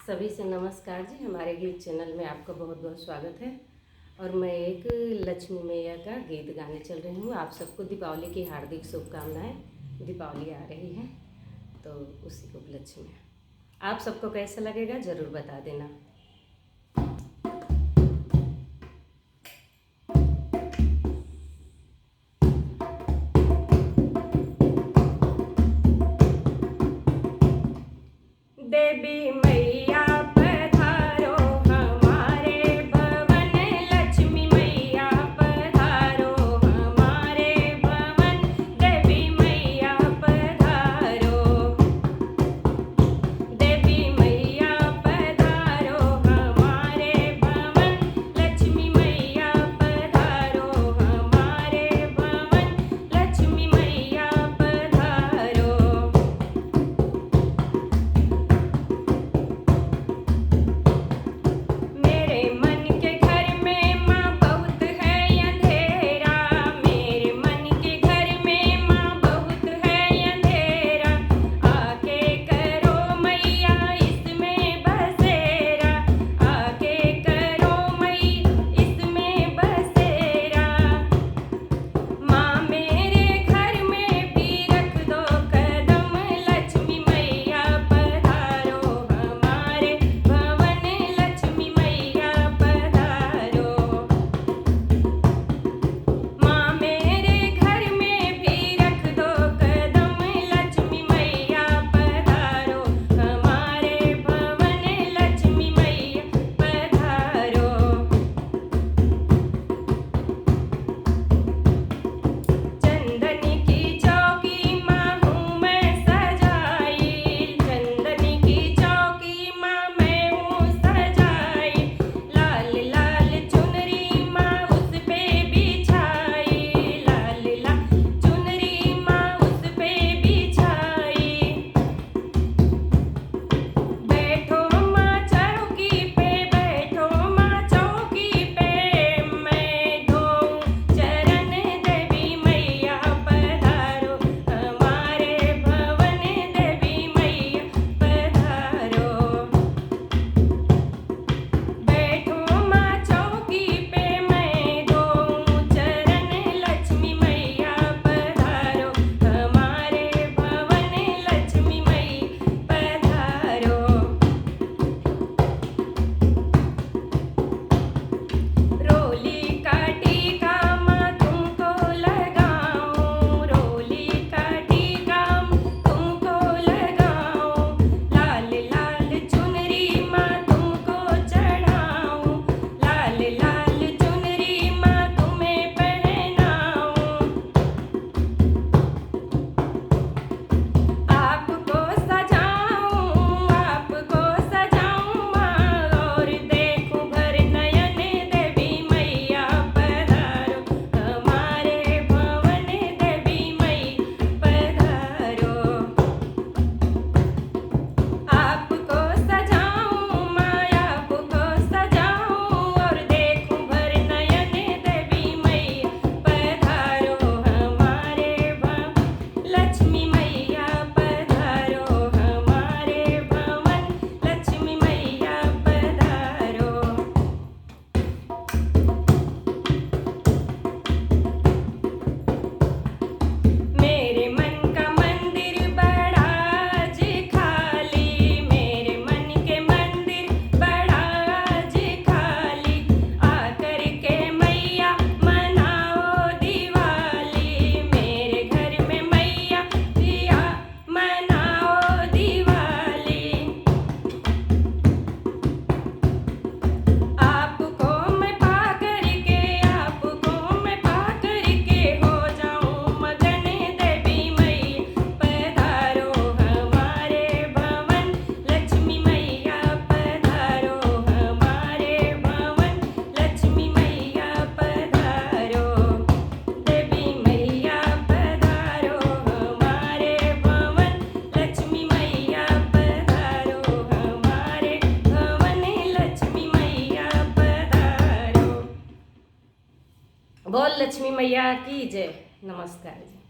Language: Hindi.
सभी से नमस्कार जी। हमारे गीत चैनल में आपका बहुत बहुत स्वागत है। और मैं एक लक्ष्मी मैया का गीत गाने चल रही हूँ। आप सबको दीपावली की हार्दिक शुभकामनाएं। दीपावली आ रही है तो उसी को उपलक्ष्य में आप सबको कैसा लगेगा ज़रूर बता देना। देवी मैया पधारो हमारे भवन, लक्ष्मी मैया पधारो हमारे भवन, देवी मैया पधारो, देवी मैया पधारो हमारे भवन, लक्ष्मी मैया पधारो हमारे भवन, लक्ष्मी मैया पधारो। मेरे मन के घर में माँ बहुत है अंधेरा, मेरे मन के घर में माँ बहुत है अंधेरा, आके करो मैया इसमें बसेरा, आके करो मैया इसमें बसेरा। माँ मेरे घर में भी रख दो कदम, लक्ष्मी मैया पधारो हमारे भवन, लक्ष्मी मैया पधारो। माँ मेरे घर में भी रख दो कदम, लक्ष्मी मैया पधारो हमारे भवन, लक्ष्मी मैया पधारो। चंदनी की चौकी माँ हूँ मैं सजाई, चंदनी की चौकी माँ मैं हूँ सजाई, लाल लाल चुनरी माँ उस पे बिछाई, लाल लाल चुनरी माँ उस पे बिछाई। बैठो माँ चौकी पे, बैठो माँ चौकी पे, मैं धोऊं चरण, देवी मैया पधारो हमारे भवन, देवी मैया पधारो। बैठो माँ चौकी पे, मैं धोऊं चरण, लक्ष्मी मैया पधारो हमारे भवन, लक्ष्मी मैया पधारो। रोली का टीका माँ तुमको लगाऊं, रोली का टीका तुमको लगाऊं, लाल लाल चुनरी माँ तुमको चढ़ाऊं, लाल लाल चुनरी माँ तुम्हें पहनाऊं। आपको सजाऊं माँ, और देखूं भर नयन, देवी मैया पधारो हमारे भवन, देवी मैया पधारो। आपको सजाऊं माँ, आपको सजाऊं, और देखूं भर नयन, देवी मैया पधारो हमारे भवन, लक्ष्मी मैया पधारो हमारे भवन, लक्ष्मी मैया पधारो। मेरे मन का मंदिर बड़ा आज खाली, मेरे मन के मंदिर बड़ा आज खाली, आकर के मैया मनाओ दिवाली, मेरे घर में मैया दिया मनाओ दिवाली। आपको मैं पाकर के, आपको मैं पाकर के हो जाऊं मगन, देवी मैया पधारो हमारे भवन, लक्ष्मी मैया पधारो हमारे भवन, लक्ष्मी मैया पधारो। देवी मैया पधारो हमारे भवन, लक्ष्मी मैया पधारो हमारे भवन, लक्ष्मी मैया पधारो। बोल लक्ष्मी मैया की जय। नमस्कार जी।